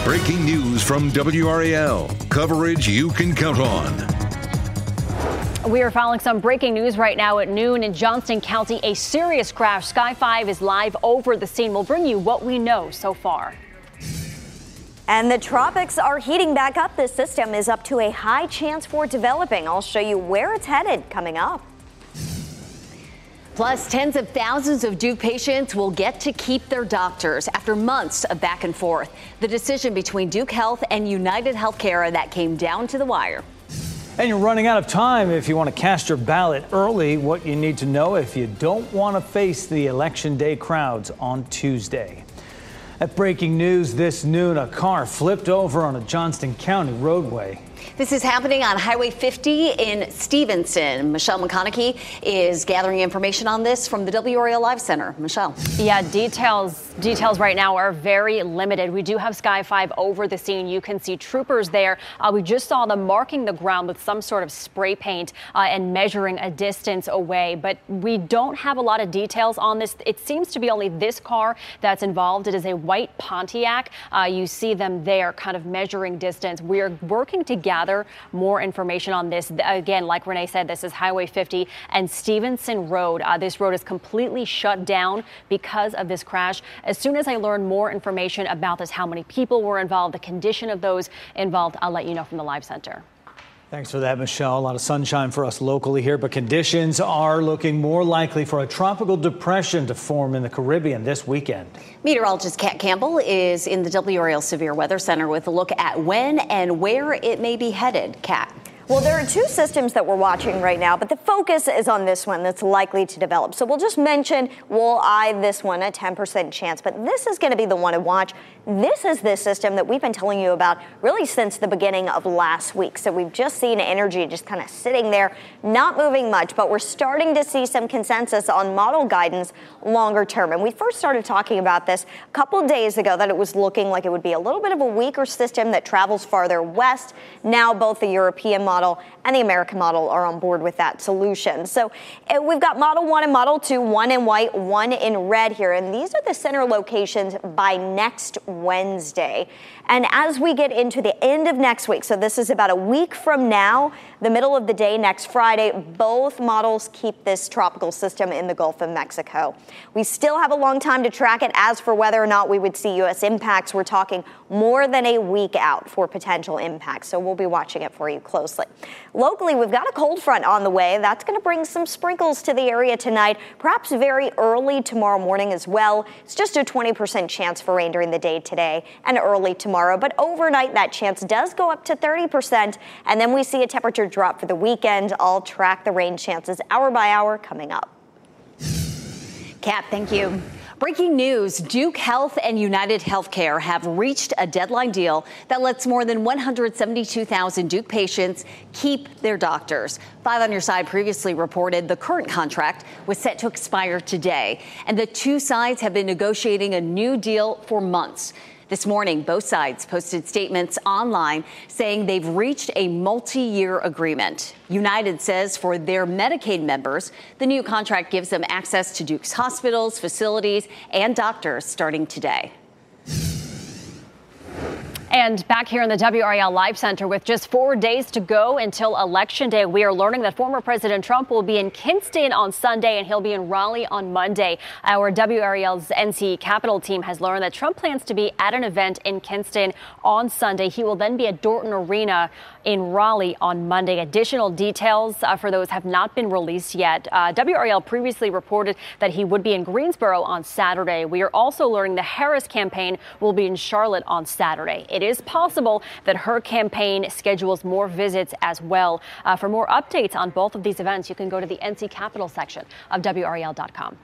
Breaking news from WRAL. Coverage you can count on. We are following some breaking news right now at noon in Johnston County. A serious crash. Sky 5 is live over the scene. We'll bring you what we know so far. And the tropics are heating back up. This system is up to a high chance for developing. I'll show you where it's headed coming up. Plus, tens of thousands of Duke patients will get to keep their doctors after months of back and forth. The decision between Duke Health and United Healthcare that came down to the wire. And you're running out of time if you want to cast your ballot early. What you need to know if you don't want to face the Election Day crowds on Tuesday. At breaking news this noon, a car flipped over on a Johnston County roadway. This is happening on Highway 50 in Stevenson. Michelle McConaughey is gathering information on this from the WRAL Live Center. Michelle. Yeah, details right now are very limited. We do have Sky 5 over the scene. You can see troopers there. We just saw them marking the ground with some sort of spray paint and measuring a distance away. But we don't have a lot of details on this. It seems to be only this car that's involved. It is a white Pontiac. You see them there kind of measuring distance. We are working to gather more information on this. Again, like Renee said, this is Highway 50 and Stevenson Road. This road is completely shut down because of this crash. As soon as I learn more information about this, how many people were involved, the condition of those involved, I'll let you know from the Live Center. Thanks for that, Michelle. A lot of sunshine for us locally here, but conditions are looking more likely for a tropical depression to form in the Caribbean this weekend. Meteorologist Kat Campbell is in the WRAL Severe Weather Center with a look at when and where it may be headed. Kat. Well, there are two systems that we're watching right now, but the focus is on this one that's likely to develop. So we'll just mention, we'll eye this one, a 10% chance, but this is going to be the one to watch. This is the system that we've been telling you about really since the beginning of last week. So we've just seen energy just kind of sitting there, not moving much, but we're starting to see some consensus on model guidance longer term. And we first started talking about this a couple of days ago, that it was looking like it would be a little bit of a weaker system that travels farther west. Now both the European model and the American model are on board with that solution. So we've got Model 1 and Model 2, one in white, one in red here. And these are the center locations by next Wednesday. And as we get into the end of next week, so this is about a week from now, the middle of the day next Friday, both models keep this tropical system in the Gulf of Mexico. We still have a long time to track it. As for whether or not we would see U.S. impacts, we're talking more than a week out for potential impacts. So we'll be watching it for you closely. Locally, we've got a cold front on the way. That's going to bring some sprinkles to the area tonight, perhaps very early tomorrow morning as well. It's just a 20% chance for rain during the day today and early tomorrow. But overnight, that chance does go up to 30%. And then we see a temperature drop for the weekend. I'll track the rain chances hour by hour coming up. Kat, thank you. Breaking news, Duke Health and United Healthcare have reached a deadline deal that lets more than 172,000 Duke patients keep their doctors. 5 on Your Side previously reported the current contract was set to expire today, and the two sides have been negotiating a new deal for months. This morning, both sides posted statements online saying they've reached a multi-year agreement. United says for their Medicaid members, the new contract gives them access to Duke's hospitals, facilities, and doctors starting today. And back here in the WRAL Live Center with just 4 days to go until Election Day, we are learning that former President Trump will be in Kinston on Sunday and he'll be in Raleigh on Monday. Our WRAL's NC Capitol team has learned that Trump plans to be at an event in Kinston on Sunday. He will then be at Dorton Arena in Raleigh on Monday. Additional details for those have not been released yet. WRAL previously reported that he would be in Greensboro on Saturday. We are also learning the Harris campaign will be in Charlotte on Saturday. It is possible that her campaign schedules more visits as well. For more updates on both of these events, you can go to the NC Capitol section of WRAL.com.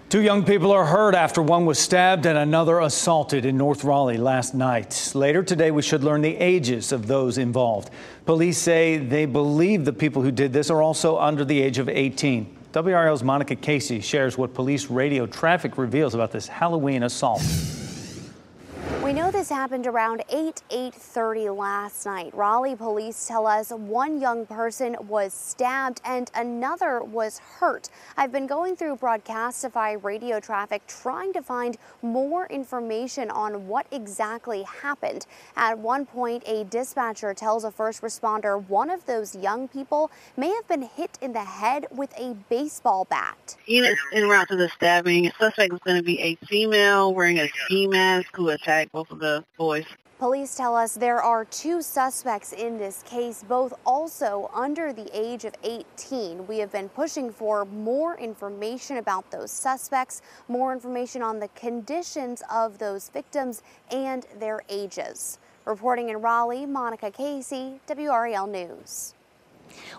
2 young people are hurt after one was stabbed and another assaulted in North Raleigh last night. Later today, we should learn the ages of those involved. Police say they believe the people who did this are also under the age of 18. WRAL's Monica Casey shares what police radio traffic reveals about this Halloween assault. We know this happened around 8:30 last night. Raleigh police tell us one young person was stabbed and another was hurt. I've been going through Broadcastify radio traffic trying to find more information on what exactly happened. At one point, a dispatcher tells a first responder one of those young people may have been hit in the head with a baseball bat. En route to the stabbing, the suspect was going to be a female wearing a ski mask who attacked both of the boys. Police tell us there are two suspects in this case, both also under the age of 18. We have been pushing for more information about those suspects, more information on the conditions of those victims and their ages. Reporting in Raleigh, Monica Casey, WRAL News.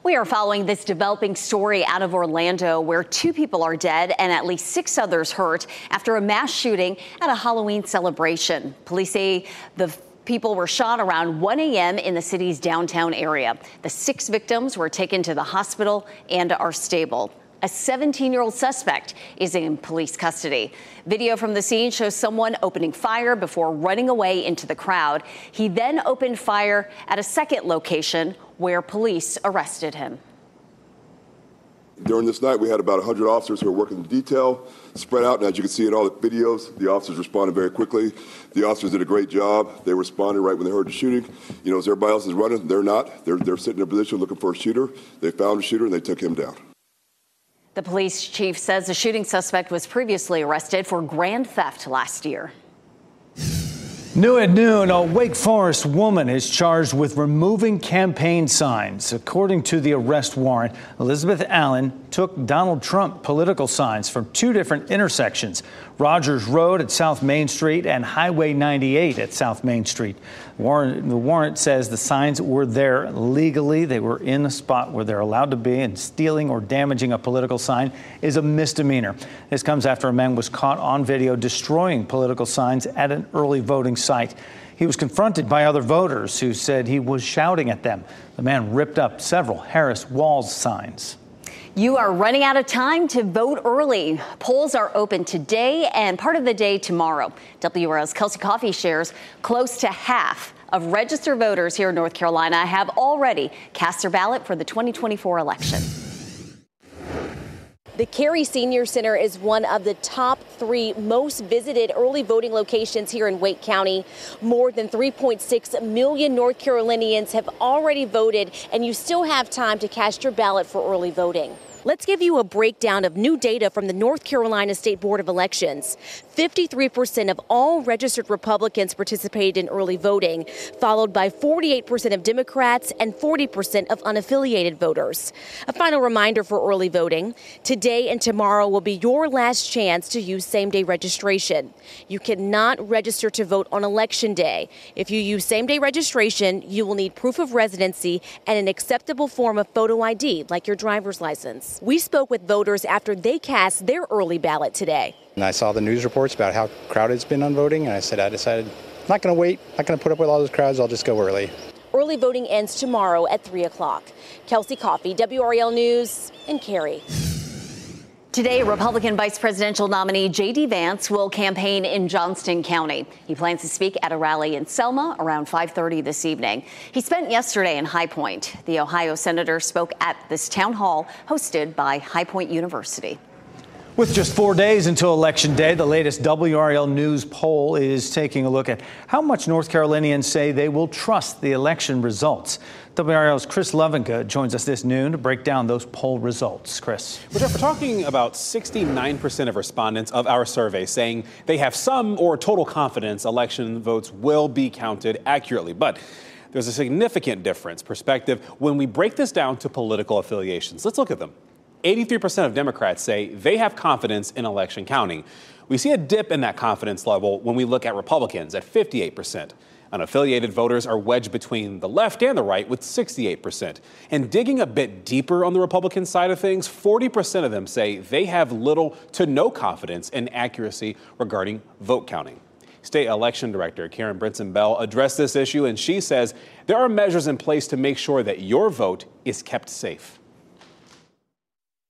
We are following this developing story out of Orlando where 2 people are dead and at least 6 others hurt after a mass shooting at a Halloween celebration. Police say the people were shot around 1 a.m. in the city's downtown area. The 6 victims were taken to the hospital and are stable. A 17-year-old suspect is in police custody. Video from the scene shows someone opening fire before running away into the crowd. He then opened fire at a second location where police arrested him. During this night, we had about 100 officers who were working the detail, spread out, and as you can see in all the videos, the officers responded very quickly. The officers did a great job. They responded right when they heard the shooting. You know, as everybody else is running, they're not. They're sitting in a position looking for a shooter. They found a shooter, and they took him down. The police chief says the shooting suspect was previously arrested for grand theft last year. New at noon, a Wake Forest woman is charged with removing campaign signs. According to the arrest warrant, Elizabeth Allen took Donald Trump political signs from 2 different intersections, Rogers Road at South Main Street and Highway 98 at South Main Street. The warrant says the signs were there legally. They were in the spot where they're allowed to be, and stealing or damaging a political sign is a misdemeanor. This comes after a man was caught on video destroying political signs at an early voting site. He was confronted by other voters who said he was shouting at them. The man ripped up several Harris Walls signs. You are running out of time to vote early. Polls are open today and part of the day tomorrow. WRAL's Kelsey Coffey shares close to half of registered voters here in North Carolina have already cast their ballot for the 2024 election. The Cary Senior Center is one of the top 3 most visited early voting locations here in Wake County. More than 3.6 million North Carolinians have already voted, and you still have time to cast your ballot for early voting. Let's give you a breakdown of new data from the North Carolina State Board of Elections. 53% of all registered Republicans participated in early voting, followed by 48% of Democrats and 40% of unaffiliated voters. A final reminder for early voting: today and tomorrow will be your last chance to use same-day registration. You cannot register to vote on Election Day. If you use same-day registration, you will need proof of residency and an acceptable form of photo ID, like your driver's license. We spoke with voters after they cast their early ballot today. And I saw the news reports about how crowded it's been on voting, and I decided, I'm not going to wait, not going to put up with all those crowds, I'll just go early. Early voting ends tomorrow at 3 o'clock. Kelsey Coffey, WRAL News in Cary. Today, Republican Vice Presidential nominee J.D. Vance will campaign in Johnston County. He plans to speak at a rally in Selma around 5:30 this evening. He spent yesterday in High Point. The Ohio senator spoke at this town hall hosted by High Point University. With just 4 days until Election Day, the latest WRAL News poll is taking a look at how much North Carolinians say they will trust the election results. WRAL's Chris Lovinga joins us this noon to break down those poll results. Chris. Well, Jeff, we're talking about 69% of respondents of our survey saying they have some or total confidence election votes will be counted accurately. But there's a significant perspective when we break this down to political affiliations. Let's look at them. 83% of Democrats say they have confidence in election counting. We see a dip in that confidence level when we look at Republicans at 58%. Unaffiliated voters are wedged between the left and the right with 68%. And digging a bit deeper on the Republican side of things, 40% of them say they have little to no confidence in accuracy regarding vote counting. State Election Director Karen Brinson Bell addressed this issue, and she says there are measures in place to make sure that your vote is kept safe.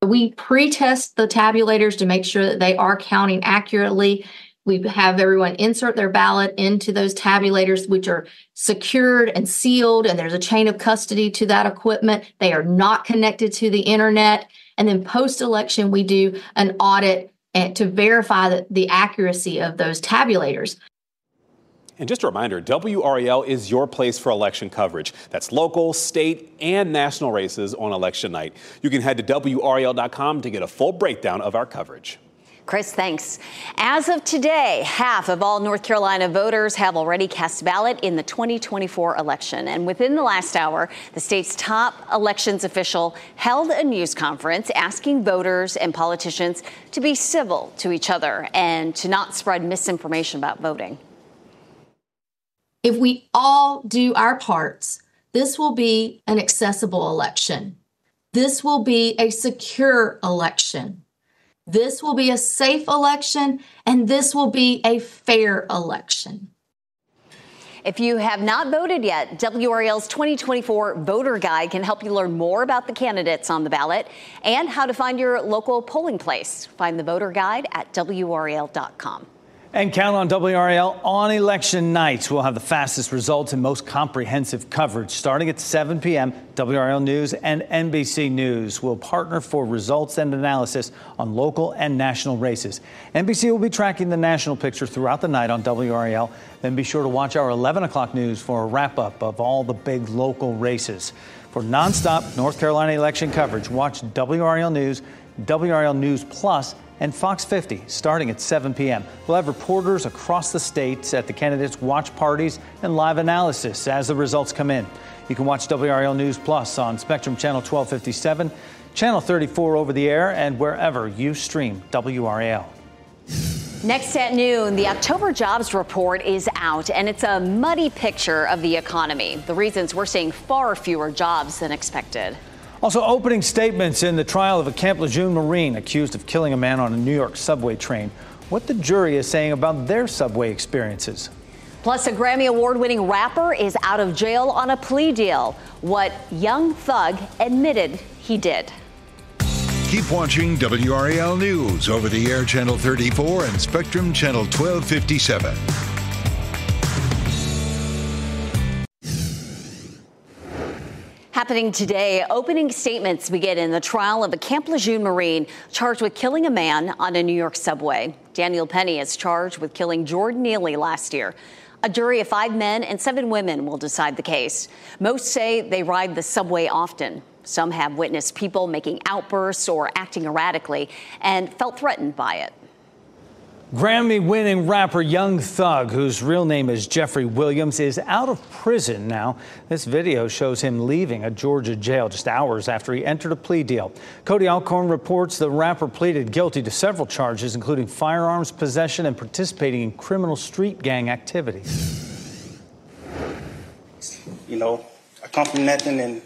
We pre-test the tabulators to make sure that they are counting accurately. We have everyone insert their ballot into those tabulators, which are secured and sealed, and there's a chain of custody to that equipment. They are not connected to the internet. And then post-election, we do an audit to verify the accuracy of those tabulators. And just a reminder, WRAL is your place for election coverage. That's local, state, and national races on election night. You can head to WRAL.com to get a full breakdown of our coverage. Chris, thanks. As of today, half of all North Carolina voters have already cast ballot in the 2024 election. And within the last hour, the state's top elections official held a news conference asking voters and politicians to be civil to each other and to not spread misinformation about voting. If we all do our parts, this will be an accessible election. This will be a secure election. This will be a safe election, and this will be a fair election. If you have not voted yet, WRAL's 2024 voter guide can help you learn more about the candidates on the ballot and how to find your local polling place. Find the voter guide at WRAL.com. And count on WRAL on election nights. We'll have the fastest results and most comprehensive coverage starting at 7 p.m. WRAL News and NBC News will partner for results and analysis on local and national races. NBC will be tracking the national picture throughout the night on WRAL. Then be sure to watch our 11 o'clock news for a wrap-up of all the big local races. For nonstop North Carolina election coverage, watch WRAL News, WRAL News Plus, and Fox 50 starting at 7 p.m. We'll have reporters across the states at the candidates' watch parties and live analysis as the results come in. You can watch WRAL News Plus on Spectrum Channel 1257, Channel 34 over the air, and wherever you stream WRAL. Next at noon, the October jobs report is out, and it's a muddy picture of the economy. The reasons we're seeing far fewer jobs than expected. Also, opening statements in the trial of a Camp Lejeune Marine accused of killing a man on a New York subway train. What the jury is saying about their subway experiences. Plus, a Grammy Award-winning rapper is out of jail on a plea deal. What Young Thug admitted he did. Keep watching WRAL News over the air Channel 34 and Spectrum Channel 1257. Happening today, opening statements begin in the trial of a Camp Lejeune Marine charged with killing a man on a New York subway. Daniel Penny is charged with killing Jordan Neely last year. A jury of 5 men and 7 women will decide the case. Most say they ride the subway often. Some have witnessed people making outbursts or acting erratically and felt threatened by it. Grammy-winning rapper Young Thug, whose real name is Jeffrey Williams, is out of prison now. This video shows him leaving a Georgia jail just hours after he entered a plea deal. Cody Alcorn reports the rapper pleaded guilty to several charges, including firearms possession and participating in criminal street gang activity. You know, I come from nothing and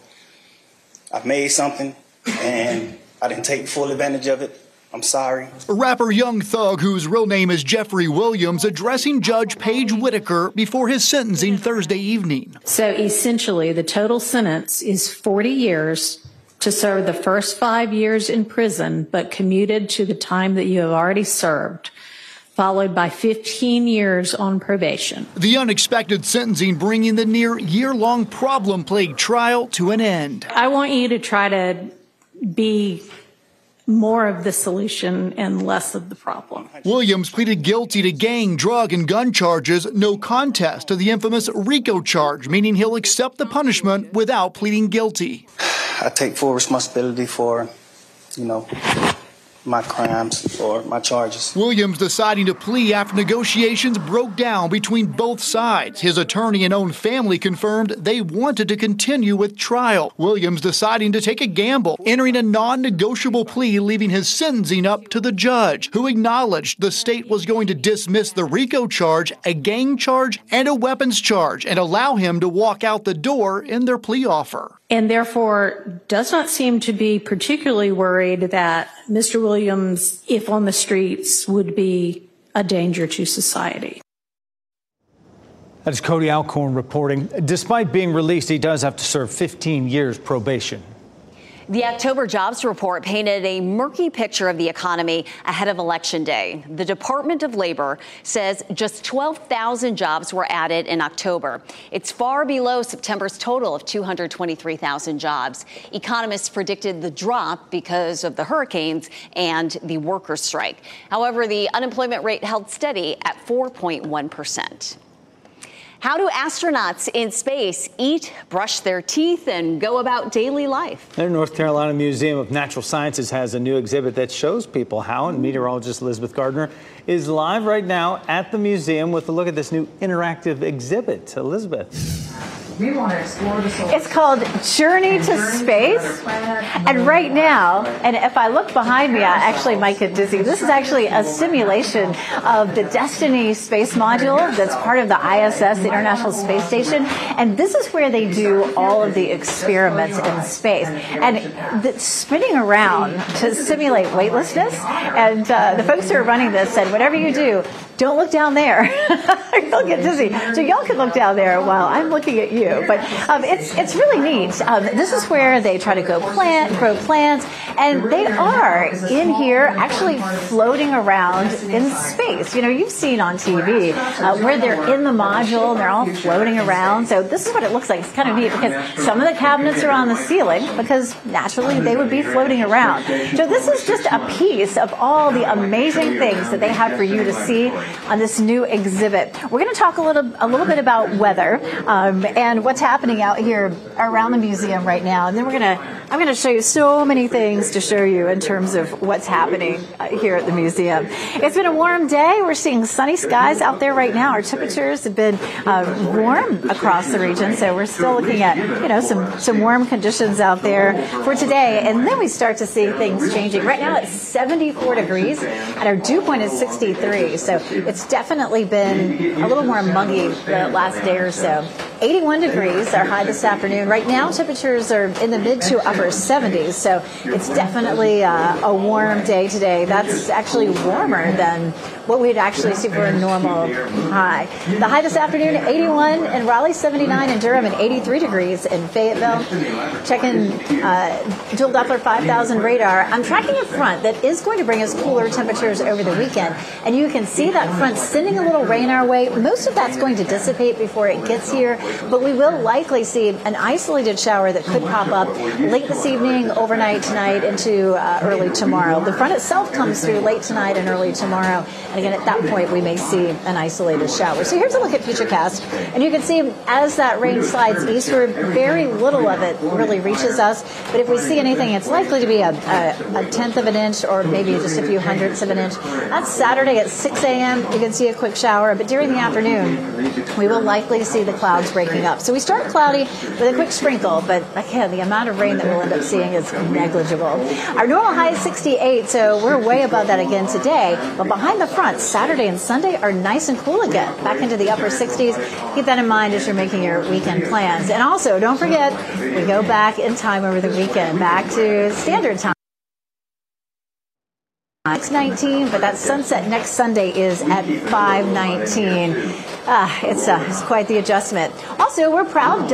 I've made something and I didn't take full advantage of it. I'm sorry. Rapper Young Thug, whose real name is Jeffrey Williams, addressing Judge Paige Whitaker before his sentencing Thursday evening. So essentially, the total sentence is 40 years to serve the first 5 years in prison, but commuted to the time that you have already served, followed by 15 years on probation. The unexpected sentencing bringing the near year-long problem-plagued trial to an end. I want you to try to be more of the solution and less of the problem. Williams pleaded guilty to gang, drug, and gun charges, no contest to the infamous RICO charge, meaning he'll accept the punishment without pleading guilty. I take full responsibility for, my crimes or my charges. Williams deciding to plea after negotiations broke down between both sides. His attorney and own family confirmed they wanted to continue with trial. Williams deciding to take a gamble, entering a non-negotiable plea, leaving his sentencing up to the judge, who acknowledged the state was going to dismiss the RICO charge, a gang charge, and a weapons charge, and allow him to walk out the door in their plea offer. And therefore does not seem to be particularly worried that Mr. Williams, if on the streets, would be a danger to society. That is Cody Alcorn reporting. Despite being released, he does have to serve 15 years probation. The October jobs report painted a murky picture of the economy ahead of Election Day. The Department of Labor says just 12,000 jobs were added in October. It's far below September's total of 223,000 jobs. Economists predicted the drop because of the hurricanes and the workers' strike. However, the unemployment rate held steady at 4.1%. How do astronauts in space eat, brush their teeth, and go about daily life? The North Carolina Museum of Natural Sciences has a new exhibit that shows people how, and meteorologist Elizabeth Gardner is live right now at the museum with a look at this new interactive exhibit. Elizabeth. We want to explore the solar. It's called Journey to Space. And right now, and if I look behind me, I actually might get dizzy. This is actually a simulation of the Destiny space module that's part of the ISS, the International Space Station. And this is where they do all of the experiments in space. And it's spinning around to simulate weightlessness. And the folks who are running this said, whatever you do, don't look down there. You'll get dizzy. So y'all can look down there while I'm looking at you. But it's really neat. This is where they try to grow plants, and they are in here actually floating around in space. You know, you've seen on TV where they're in the module and they're all floating around. So this is what it looks like. It's kind of neat because some of the cabinets are on the ceiling because naturally they would be floating around. So this is just a piece of all the amazing things that they have for you to see on this new exhibit. We're going to talk a little bit about weather and what's happening out here around the museum right now. And then I'm going to show you so many things to show you in terms of what's happening here at the museum. It's been a warm day. We're seeing sunny skies out there right now. Our temperatures have been warm across the region. So we're still looking at, you know, some warm conditions out there for today. And then we start to see things changing. Right now it's 74 degrees and our dew point is 63. So it's definitely been a little more muggy the last day or so. 81 degrees, our high this afternoon. Right now, temperatures are in the mid to upper 70s, so it's definitely a warm day today. That's actually warmer than what we'd actually see for a normal high. The high this afternoon, 81 in Raleigh, 79 in Durham, and 83 degrees in Fayetteville. Checking dual Doppler 5000 radar. I'm tracking a front that is going to bring us cooler temperatures over the weekend, and you can see that front sending a little rain our way. Most of that's going to dissipate before it gets here, but we will likely see an isolated shower that could pop up late this evening, overnight tonight, into early tomorrow. The front itself comes through late tonight and early tomorrow. And again, at that point, we may see an isolated shower. So here's a look at Futurecast. And you can see as that rain slides eastward, very little of it really reaches us. But if we see anything, it's likely to be a tenth of an inch or maybe just a few hundredths of an inch. That's Saturday at 6 a.m. You can see a quick shower. But during the afternoon, we will likely see the clouds breaking up. So we start cloudy with a quick sprinkle. But again, the amount of rain that we'll end up seeing is negligible. Our normal high is 68, so we're way above that again today. But behind the front, Saturday and Sunday are nice and cool again, back into the upper 60s. Keep that in mind as you're making your weekend plans. And also, don't forget, we go back in time over the weekend, back to standard time. 6:19, but that sunset next Sunday is at 5:19. It's quite the adjustment. Also, we're proud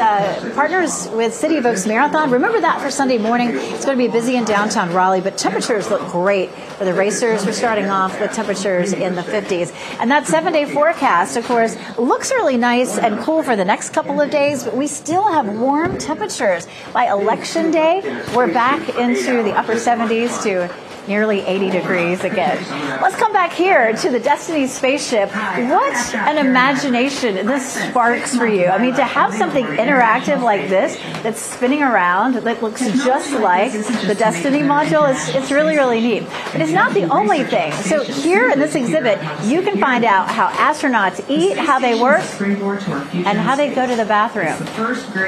partners with City of Oaks Marathon. Remember that for Sunday morning. It's going to be busy in downtown Raleigh, but temperatures look great for the racers. We're starting off with temperatures in the 50s. And that 7-day forecast, of course, looks really nice and cool for the next couple of days, but we still have warm temperatures. By Election Day, we're back into the upper 70s to nearly 80 degrees again. Let's come back here to the Destiny spaceship. What an imagination this sparks for you. I mean, to have something interactive like this that's spinning around that looks just like the Destiny module, it's really, really neat. But it's not the only thing. So here in this exhibit, you can find out how astronauts eat, how they work, and how they go to the bathroom.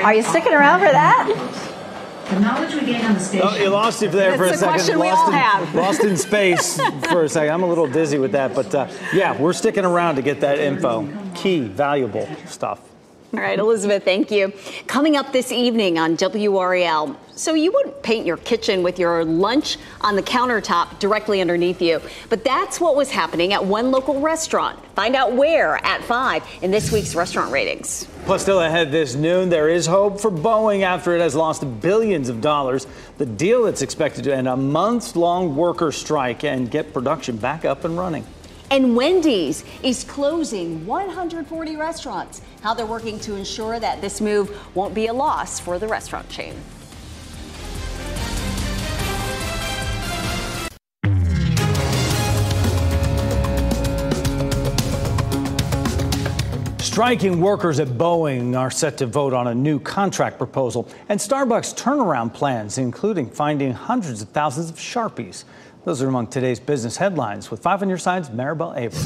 Are you sticking around for that? The knowledge we gain on the station. Oh, you lost it there for a second. That's the question we all have. Lost in space for a second. I'm a little dizzy with that, but yeah, we're sticking around to get that info. Key, valuable stuff. All right, Elizabeth, thank you. Coming up this evening on WRAL, so you wouldn't paint your kitchen with your lunch on the countertop directly underneath you, but that's what was happening at one local restaurant. Find out where at 5 in this week's restaurant ratings. Plus, still ahead this noon, there is hope for Boeing after it has lost billions of dollars. The deal that's expected to end a month-long worker strike and get production back up and running. And Wendy's is closing 140 restaurants. How they're working to ensure that this move won't be a loss for the restaurant chain. Striking workers at Boeing are set to vote on a new contract proposal and Starbucks turnaround plans, including finding hundreds of thousands of Sharpies. Those are among today's business headlines. With 5 on your sides, Maribel Aber.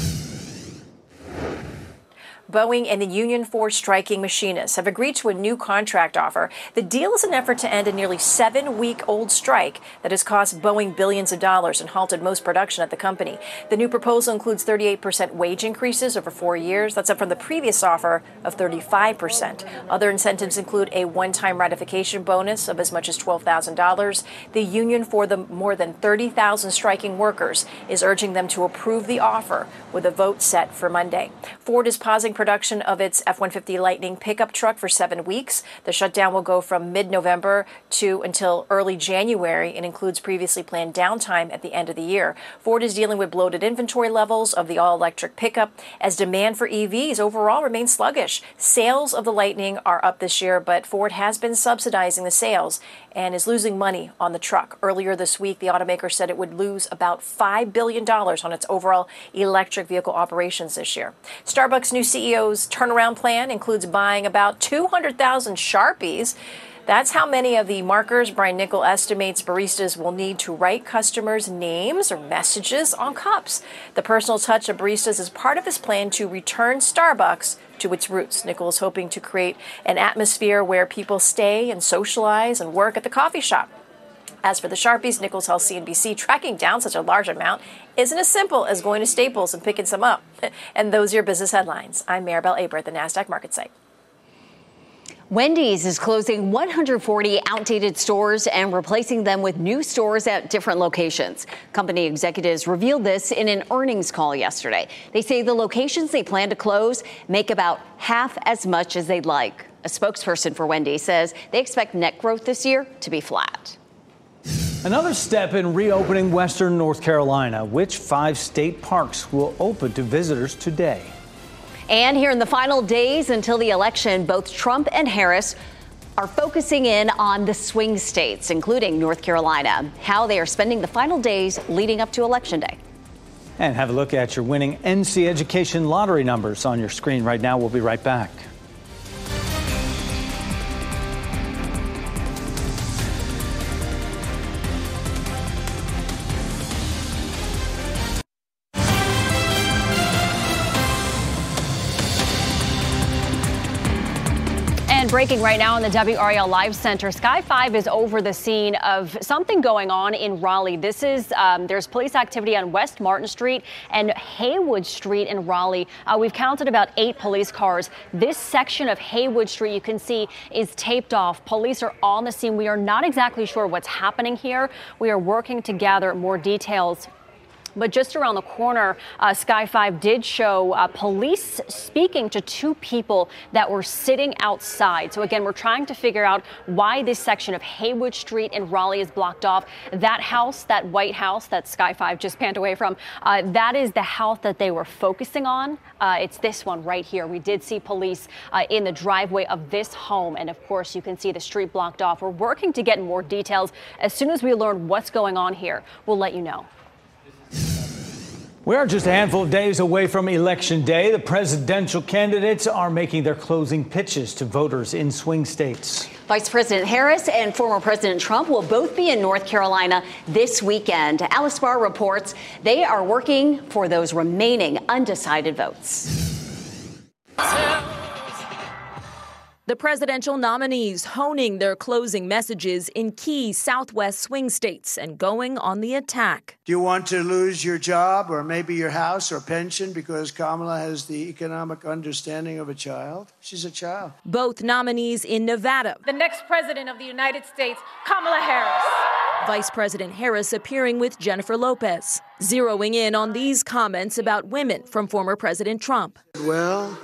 Boeing and the union for striking machinists have agreed to a new contract offer. The deal is an effort to end a nearly 7-week-old strike that has cost Boeing billions of dollars and halted most production at the company. The new proposal includes 38% wage increases over 4 years. That's up from the previous offer of 35%. Other incentives include a one-time ratification bonus of as much as $12,000. The union for the more than 30,000 striking workers is urging them to approve the offer with a vote set for Monday. Ford is pausing production of its F-150 Lightning pickup truck for 7 weeks. The shutdown will go from mid-November to until early January and includes previously planned downtime at the end of the year. Ford is dealing with bloated inventory levels of the all-electric pickup as demand for EVs overall remains sluggish. Sales of the Lightning are up this year, but Ford has been subsidizing the sales and is losing money on the truck. Earlier this week, the automaker said it would lose about $5 billion on its overall electric vehicle operations this year. Starbucks' new CEO's turnaround plan includes buying about 200,000 Sharpies. That's how many of the markers Brian Nickel estimates baristas will need to write customers' names or messages on cups. The personal touch of baristas is part of this plan to return Starbucks to its roots. Nickel is hoping to create an atmosphere where people stay and socialize and work at the coffee shop. As for the Sharpies, Nickel tells CNBC tracking down such a large amount isn't as simple as going to Staples and picking some up. And those are your business headlines. I'm Maribel Aber at the NASDAQ Market Site. Wendy's is closing 140 outdated stores and replacing them with new stores at different locations. Company executives revealed this in an earnings call yesterday. They say the locations they plan to close make about half as much as they'd like. A spokesperson for Wendy's says they expect net growth this year to be flat. Another step in reopening Western North Carolina. Which 5 state parks will open to visitors today? And here in the final days until the election, both Trump and Harris are focusing in on the swing states, including North Carolina, how they are spending the final days leading up to Election Day. And have a look at your winning NC Education lottery numbers on your screen right now. We'll be right back. Breaking right now in the WRAL Live Center, Sky 5 is over the scene of something going on in Raleigh. This is there's police activity on West Martin Street and Haywood Street in Raleigh. We've counted about 8 police cars. This section of Haywood Street, you can see, is taped off. Police are on the scene. We are not exactly sure what's happening here. We are working to gather more details. But just around the corner, Sky 5 did show police speaking to 2 people that were sitting outside. So again, we're trying to figure out why this section of Haywood Street in Raleigh is blocked off. That house, that white house that Sky 5 just panned away from, that is the house that they were focusing on. It's this one right here. We did see police in the driveway of this home. And of course, you can see the street blocked off. We're working to get more details. As soon as we learn what's going on here, we'll let you know. We are just a handful of days away from Election Day. The presidential candidates are making their closing pitches to voters in swing states. Vice President Harris and former President Trump will both be in North Carolina this weekend. Alice Barr reports they are working for those remaining undecided votes. The presidential nominees honing their closing messages in key Southwest swing states and going on the attack. Do you want to lose your job or maybe your house or pension because Kamala has the economic understanding of a child? She's a child. Both nominees in Nevada. The next president of the United States, Kamala Harris. Vice President Harris appearing with Jennifer Lopez, zeroing in on these comments about women from former President Trump. Well,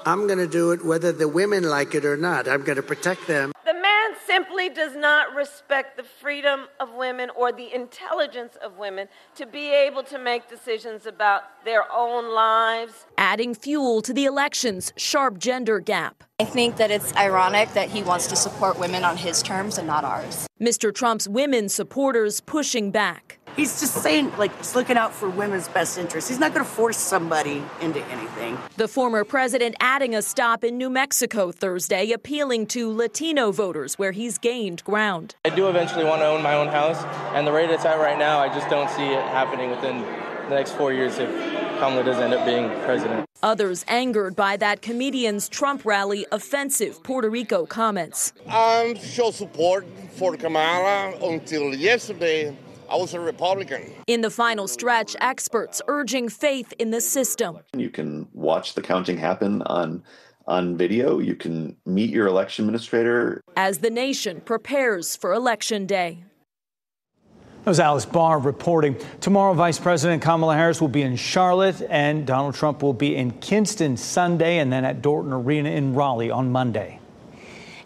I'm going to do it whether the women like it or not. I'm going to protect them. The man simply does not respect the freedom of women or the intelligence of women to be able to make decisions about their own lives. Adding fuel to the election's sharp gender gap. I think that it's ironic that he wants to support women on his terms and not ours. Mr. Trump's women supporters pushing back. He's just saying, he's looking out for women's best interests. He's not going to force somebody into anything. The former president adding a stop in New Mexico Thursday, appealing to Latino voters where he's gained ground. I do eventually want to own my own house, and the rate it's at right now, I just don't see it happening within the next 4 years if Kamala does end up being president. Others angered by that comedian's Trump rally offensive Puerto Rico comments. Show support for Kamala. Until yesterday, I was a Republican. In the final stretch, experts urging faith in the system. You can watch the counting happen on video. You can meet your election administrator. As the nation prepares for Election Day. That was Alice Barr reporting. Tomorrow, Vice President Kamala Harris will be in Charlotte, and Donald Trump will be in Kinston Sunday, and then at Dorton Arena in Raleigh on Monday.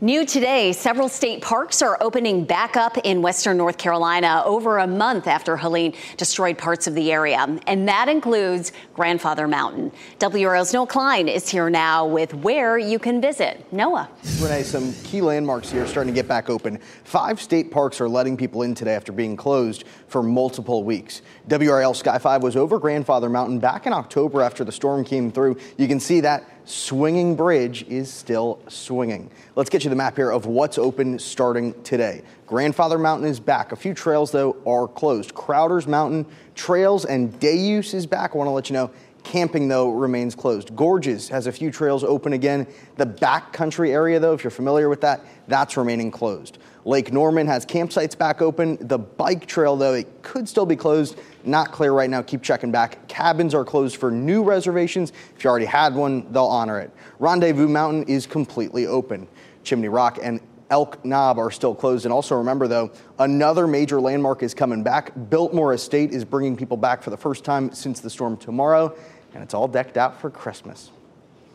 New today, several state parks are opening back up in western North Carolina over a month after Helene destroyed parts of the area. And that includes Grandfather Mountain. WRAL's Noah Klein is here now with where you can visit. Noah. Renee, some key landmarks here starting to get back open. 5 state parks are letting people in today after being closed for multiple weeks. WRAL Sky 5 was over Grandfather Mountain back in October after the storm came through. You can see that swinging bridge is still swinging. Let's get you the map here of what's open starting today. Grandfather Mountain is back. A few trails, though, are closed. Crowder's Mountain, trails and day use is back. I want to let you know camping, though, remains closed. Gorges has a few trails open again. The backcountry area, though, if you're familiar with that, that's remaining closed. Lake Norman has campsites back open. The bike trail, though, it could still be closed. Not clear right now. Keep checking back. Cabins are closed for new reservations. If you already had one, they'll honor it. Rendezvous Mountain is completely open. Chimney Rock and Elk Knob are still closed. And also remember, though, another major landmark is coming back. Biltmore Estate is bringing people back for the first time since the storm tomorrow, and it's all decked out for Christmas.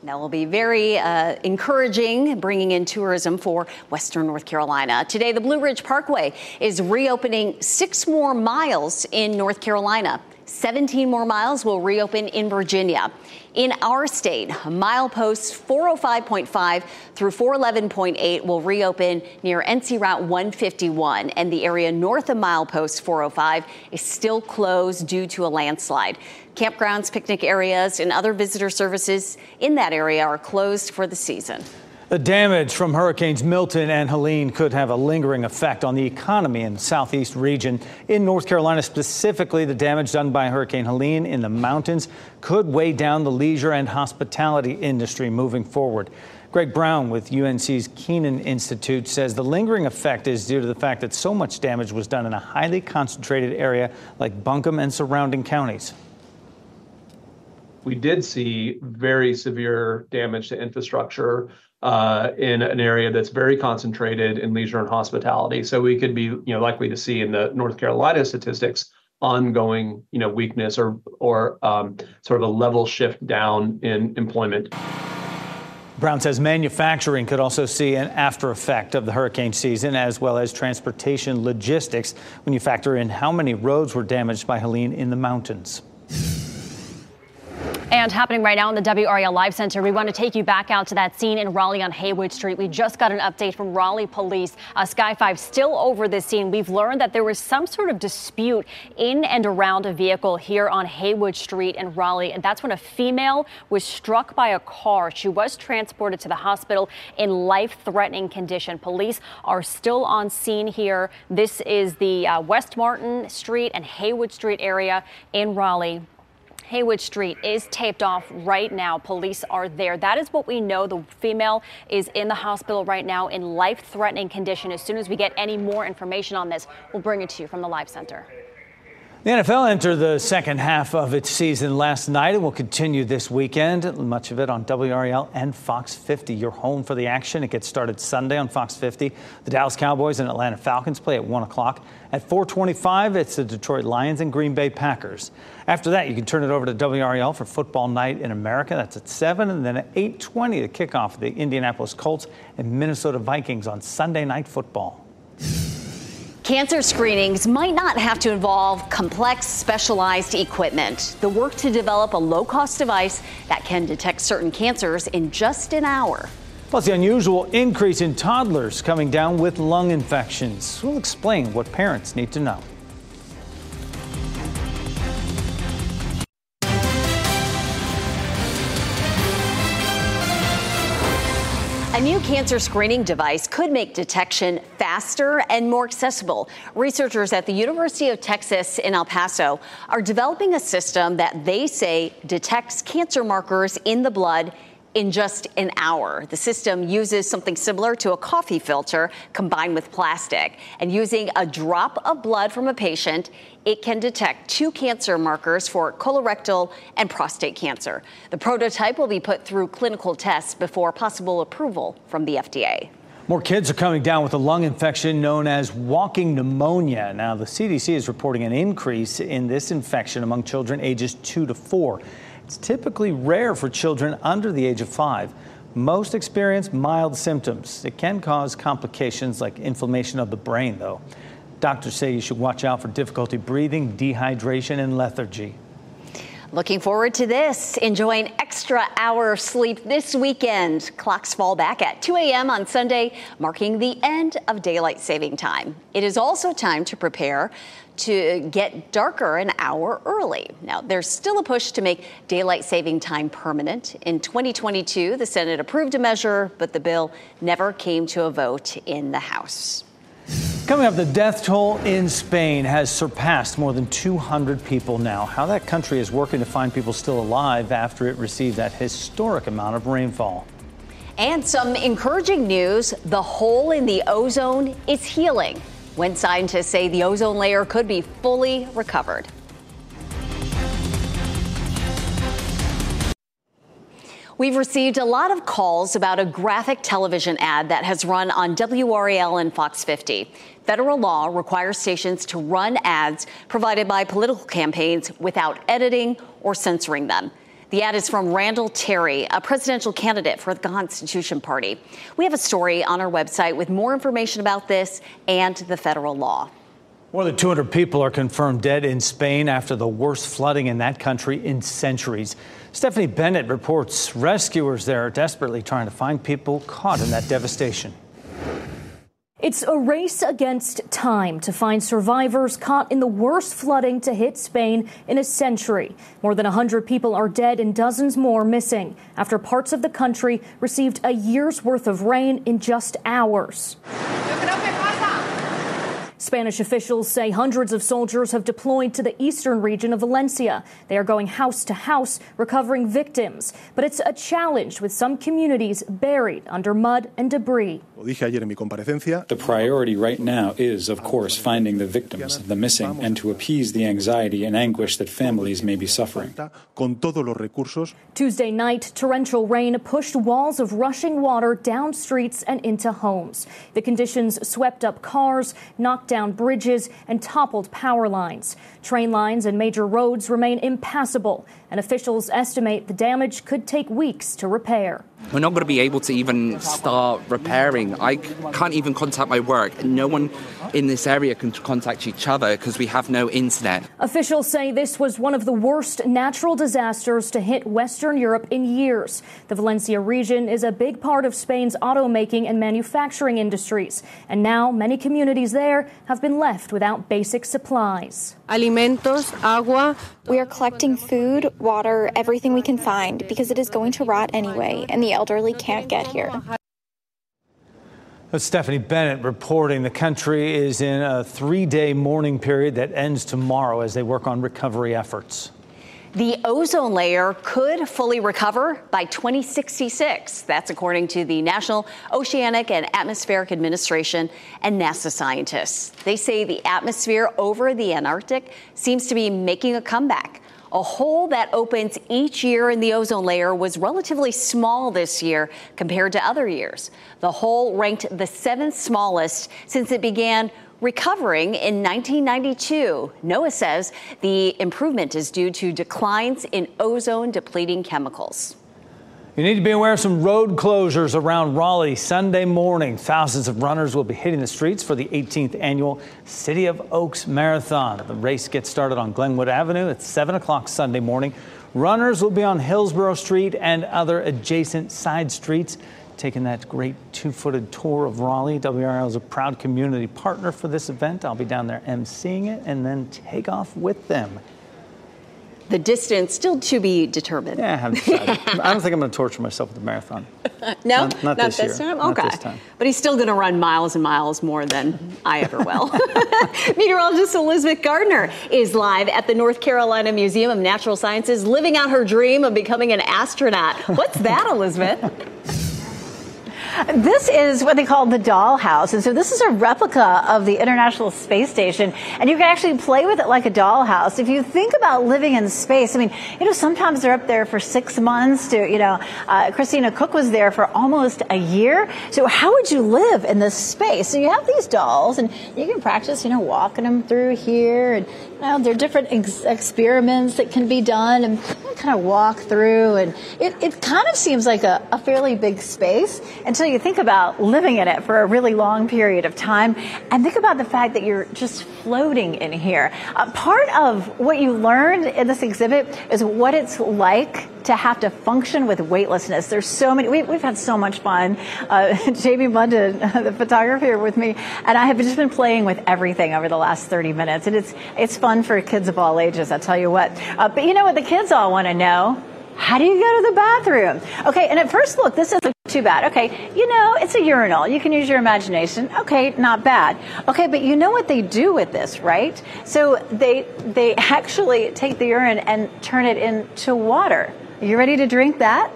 That will be very encouraging, bringing in tourism for western North Carolina. Today, the Blue Ridge Parkway is reopening 6 more miles in North Carolina. 17 more miles will reopen in Virginia. In our state, mileposts 405.5 through 411.8 will reopen near NC Route 151, and the area north of milepost 405 is still closed due to a landslide. Campgrounds, picnic areas, and other visitor services in that area are closed for the season. The damage from Hurricanes Milton and Helene could have a lingering effect on the economy in the southeast region. In North Carolina specifically, the damage done by Hurricane Helene in the mountains could weigh down the leisure and hospitality industry moving forward. Greg Brown with UNC's Keenan Institute says the lingering effect is due to the fact that so much damage was done in a highly concentrated area like Buncombe and surrounding counties. We did see very severe damage to infrastructure in an area that's very concentrated in leisure and hospitality. So we could be, likely to see in the North Carolina statistics ongoing, weakness or sort of a level shift down in employment. Brown says manufacturing could also see an after effect of the hurricane season, as well as transportation logistics when you factor in how many roads were damaged by Helene in the mountains. And happening right now in the WRAL Live Center, we want to take you back out to that scene in Raleigh on Haywood Street. We just got an update from Raleigh police. Sky 5 still over this scene. We've learned that there was some sort of dispute in and around a vehicle here on Haywood Street in Raleigh. And that's when a female was struck by a car. She was transported to the hospital in life-threatening condition. Police are still on scene here. This is the West Martin Street and Haywood Street area in Raleigh. Haywood Street is taped off right now. Police are there. That is what we know. The female is in the hospital right now in life-threatening condition. As soon as we get any more information on this, we'll bring it to you from the Live Center. The NFL entered the second half of its season last night and will continue this weekend. Much of it on WRAL and Fox 50. Your home for the action. It gets started Sunday on Fox 50. The Dallas Cowboys and Atlanta Falcons play at 1 o'clock. At 4:25, it's the Detroit Lions and Green Bay Packers. After that, you can turn it over to WRAL for Football Night in America. That's at 7. And then at 8:20, the kickoff of the Indianapolis Colts and Minnesota Vikings on Sunday Night Football. Cancer screenings might not have to involve complex, specialized equipment. The work to develop a low-cost device that can detect certain cancers in just an hour. Plus, the unusual increase in toddlers coming down with lung infections. We'll explain what parents need to know. A new cancer screening device could make detection faster and more accessible. Researchers at the University of Texas in El Paso are developing a system that they say detects cancer markers in the blood in just an hour. The system uses something similar to a coffee filter combined with plastic. And using a drop of blood from a patient, it can detect 2 cancer markers for colorectal and prostate cancer. The prototype will be put through clinical tests before possible approval from the FDA. More kids are coming down with a lung infection known as walking pneumonia. Now, the CDC is reporting an increase in this infection among children ages 2 to 4. It's typically rare for children under the age of 5. Most experience mild symptoms. It can cause complications like inflammation of the brain, though. Doctors say you should watch out for difficulty breathing, dehydration, and lethargy. Looking forward to this. Enjoy an extra hour of sleep this weekend. Clocks fall back at 2 a.m. on Sunday, marking the end of daylight saving time. It is also time to prepare to get darker an hour early. Now, there's still a push to make daylight saving time permanent. In 2022, the Senate approved a measure, but the bill never came to a vote in the House. Coming up, the death toll in Spain has surpassed more than 200 people now. How that country is working to find people still alive after it received that historic amount of rainfall. And some encouraging news, the hole in the ozone is healing, when scientists say the ozone layer could be fully recovered. We've received a lot of calls about a graphic television ad that has run on WRAL and Fox 50. Federal law requires stations to run ads provided by political campaigns without editing or censoring them. The ad is from Randall Terry, a presidential candidate for the Constitution Party. We have a story on our website with more information about this and the federal law. More than 200 people are confirmed dead in Spain after the worst flooding in that country in centuries. Stephanie Bennett reports rescuers there are desperately trying to find people caught in that devastation. It's a race against time to find survivors caught in the worst flooding to hit Spain in a century. More than 100 people are dead and dozens more missing after parts of the country received a year's worth of rain in just hours. Spanish officials say hundreds of soldiers have deployed to the eastern region of Valencia. They are going house to house, recovering victims. But it's a challenge with some communities buried under mud and debris. The priority right now is, of course, finding the victims, the missing, and to appease the anxiety and anguish that families may be suffering. Tuesday night, torrential rain pushed walls of rushing water down streets and into homes. The conditions swept up cars, knocked down bridges, and toppled power lines. Train lines and major roads remain impassable, and officials estimate the damage could take weeks to repair. We're not going to be able to even start repairing. I can't even contact my work. No one in this area can contact each other because we have no internet. Officials say this was one of the worst natural disasters to hit Western Europe in years. The Valencia region is a big part of Spain's automaking and manufacturing industries. And now many communities there have been left without basic supplies. Alimentos, agua. We are collecting food, water, everything we can find because it is going to rot anyway, and the elderly can't get here. That's Stephanie Bennett reporting. The country is in a 3-day mourning period that ends tomorrow as they work on recovery efforts. The ozone layer could fully recover by 2066. That's according to the National Oceanic and Atmospheric Administration and NASA scientists. They say the atmosphere over the Antarctic seems to be making a comeback. A hole that opens each year in the ozone layer was relatively small this year compared to other years. The hole ranked the 7th smallest since it began recovering in 1992. NOAA says the improvement is due to declines in ozone-depleting chemicals. You need to be aware of some road closures around Raleigh Sunday morning. Thousands of runners will be hitting the streets for the 18th annual City of Oaks Marathon. The race gets started on Glenwood Avenue at 7 o'clock Sunday morning. Runners will be on Hillsborough Street and other adjacent side streets, taking that great two-footed tour of Raleigh. WRAL is a proud community partner for this event. I'll be down there emceeing it and then take off with them. The distance still to be determined. Yeah, I haven't decided. I don't think I'm going to torture myself with the marathon. No? Not this year. time? Not Okay. this time. But he's still going to run miles and miles more than I ever will. Meteorologist Elizabeth Gardner is live at the North Carolina Museum of Natural Sciences, living out her dream of becoming an astronaut. What's that, Elizabeth? This is what they call the dollhouse. And so this is a replica of the International Space Station. And you can actually play with it like a dollhouse. If you think about living in space, I mean, sometimes they're up there for 6 months Christina Cook was there for almost a year. So how would you live in this space? So you have these dolls and you can practice, walking them through here. And, there are different experiments that can be done and kind of walk through. And it kind of seems like a fairly big space until you think about living in it for a really long period of time and think about the fact that you're just floating in here. Part of what you learned in this exhibit is what it's like to have to function with weightlessness. There's so many, we've had so much fun. Jamie London, the photographer here with me, and I have just been playing with everything over the last 30 minutes. And it's fun for kids of all ages, I'll tell you what. But you know what the kids all want to know? How do you go to the bathroom? Okay, and at first look, this isn't too bad. Okay, it's a urinal. You can use your imagination. Okay, not bad. Okay, but you know what they do with this, right? So they actually take the urine and turn it into water. Are you ready to drink that?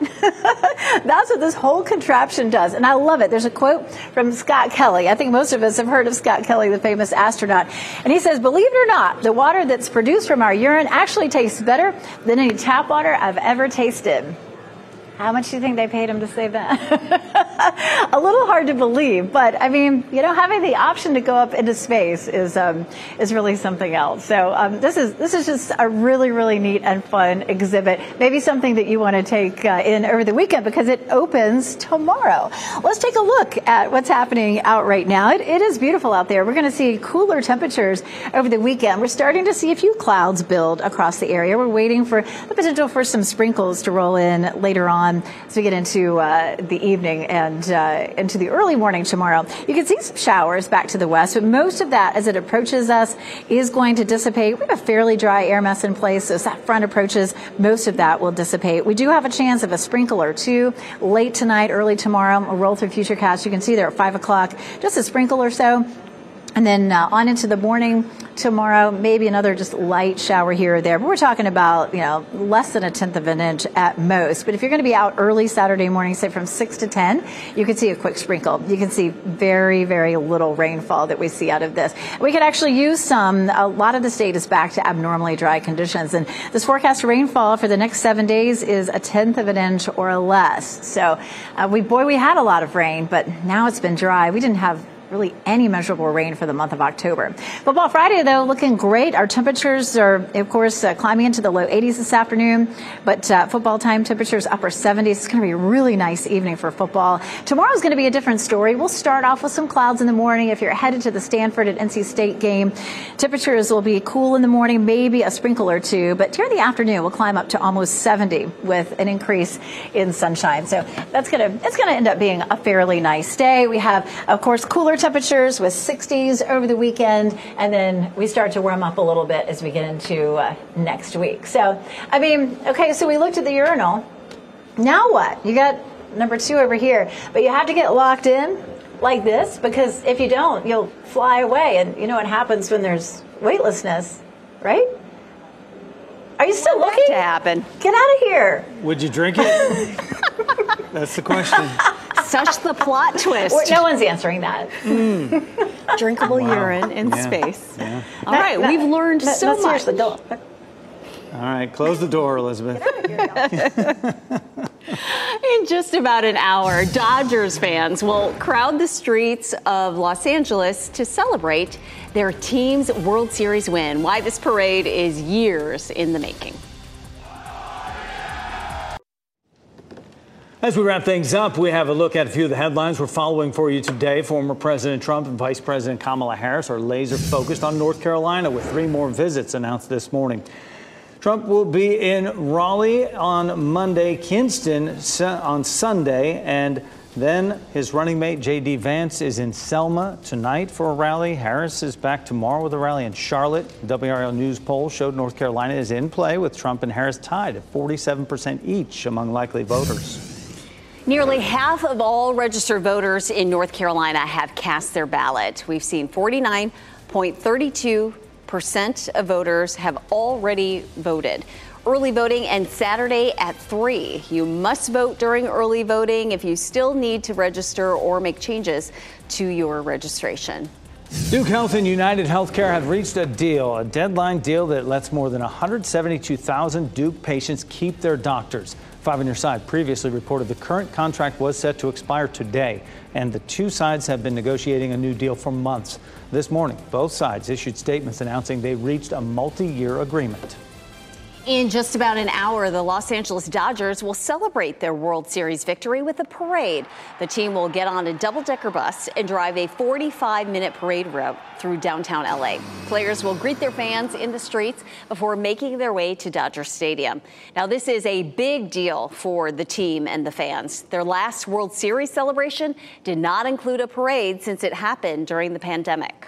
That's what this whole contraption does. And I love it. There's a quote from Scott Kelly. I think most of us have heard of Scott Kelly, the famous astronaut. And he says, believe it or not, the water that's produced from our urine actually tastes better than any tap water I've ever tasted. How much do you think they paid him to say that? A little hard to believe, but I mean, having the option to go up into space is really something else. So this is just a really, really neat and fun exhibit. Maybe something that you want to take in over the weekend because it opens tomorrow. Let's take a look at what's happening out right now. It is beautiful out there. We're going to see cooler temperatures over the weekend. We're starting to see a few clouds build across the area. We're waiting for the potential for some sprinkles to roll in later on as we get into the evening and into the early morning tomorrow. You can see some showers back to the west, but most of that as it approaches us is going to dissipate. We have a fairly dry air mass in place, so as that front approaches, most of that will dissipate. We do have a chance of a sprinkle or two late tonight, early tomorrow. We'll roll through Futurecast. You can see there at 5 o'clock, just a sprinkle or so. And then on into the morning tomorrow, maybe another just light shower here or there. But we're talking about, less than 1/10 of an inch at most. But if you're going to be out early Saturday morning, say from 6 to 10, you can see a quick sprinkle. You can see very, very little rainfall that we see out of this. We could actually use some. A lot of the state is back to abnormally dry conditions. And this forecast rainfall for the next 7 days is 1/10 of an inch or less. So we had a lot of rain, but now it's been dry. We didn't have really any measurable rain for the month of October. Football Friday, though, looking great. Our temperatures are, of course, climbing into the low 80s this afternoon, but football time temperatures upper 70s. It's going to be a really nice evening for football. Tomorrow's going to be a different story. We'll start off with some clouds in the morning. If you're headed to the Stanford at NC State game, temperatures will be cool in the morning, maybe a sprinkle or two, but during the afternoon, we'll climb up to almost 70 with an increase in sunshine. So it's going to end up being a fairly nice day. We have, of course, cooler temperatures with 60s over the weekend, and then we start to warm up a little bit as we get into next week. So, I mean, okay, so we looked at the urinal. Now what? You got number 2 over here, but you have to get locked in like this, because if you don't, you'll fly away, and you know what happens when there's weightlessness, right? Are you still looking? To happen. Get out of here. Would you drink it? That's the question. Such the plot twist. No one's answering that. Drinkable urine in space. Yeah. All right, we've learned so much. Seriously, don't. All right, close the door, Elizabeth. In just about an hour, Dodgers fans will crowd the streets of Los Angeles to celebrate their team's World Series win. Why this parade is years in the making. As we wrap things up, we have a look at a few of the headlines we're following for you today. Former President Trump and Vice President Kamala Harris are laser focused on North Carolina with 3 more visits announced this morning. Trump will be in Raleigh on Monday, Kinston on Sunday, and then his running mate J.D. Vance is in Selma tonight for a rally. Harris is back tomorrow with a rally in Charlotte. WRAL News poll showed North Carolina is in play with Trump and Harris tied at 47% each among likely voters. Nearly half of all registered voters in North Carolina have cast their ballot. We've seen 49.32% of voters have already voted. Early voting ends Saturday at 3. You must vote during early voting if you still need to register or make changes to your registration. Duke Health and United Healthcare have reached a deadline deal that lets more than 172,000 Duke patients keep their doctors. 5 on Your Side previously reported the current contract was set to expire today, and the two sides have been negotiating a new deal for months. This morning, both sides issued statements announcing they reached a multi-year agreement. In just about an hour, the Los Angeles Dodgers will celebrate their World Series victory with a parade. The team will get on a double-decker bus and drive a 45-minute parade route through downtown L.A. Players will greet their fans in the streets before making their way to Dodger Stadium. Now, this is a big deal for the team and the fans. Their last World Series celebration did not include a parade since it happened during the pandemic.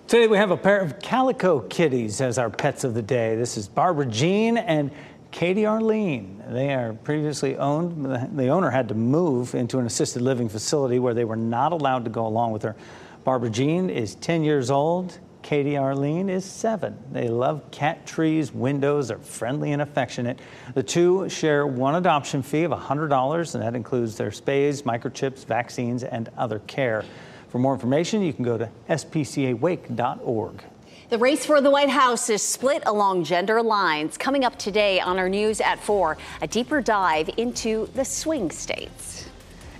Today we have a pair of calico kitties as our pets of the day. This is Barbara Jean and Katie Arlene. They are previously owned. The owner had to move into an assisted living facility where they were not allowed to go along with her. Barbara Jean is 10 years old. Katie Arlene is 7. They love cat trees, windows, are friendly and affectionate. The two share one adoption fee of $100, and that includes their spays, microchips, vaccines, and other care. For more information, you can go to spcawake.org. The race for the White House is split along gender lines. Coming up today on our news at 4, a deeper dive into the swing states.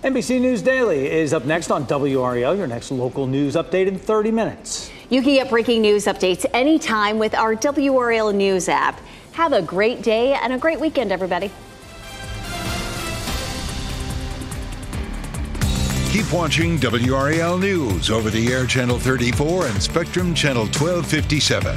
NBC News Daily is up next on WRAL, your next local news update in 30 minutes. You can get breaking news updates anytime with our WRAL News app. Have a great day and a great weekend, everybody. Keep watching WRAL News over the air Channel 34 and Spectrum Channel 1257.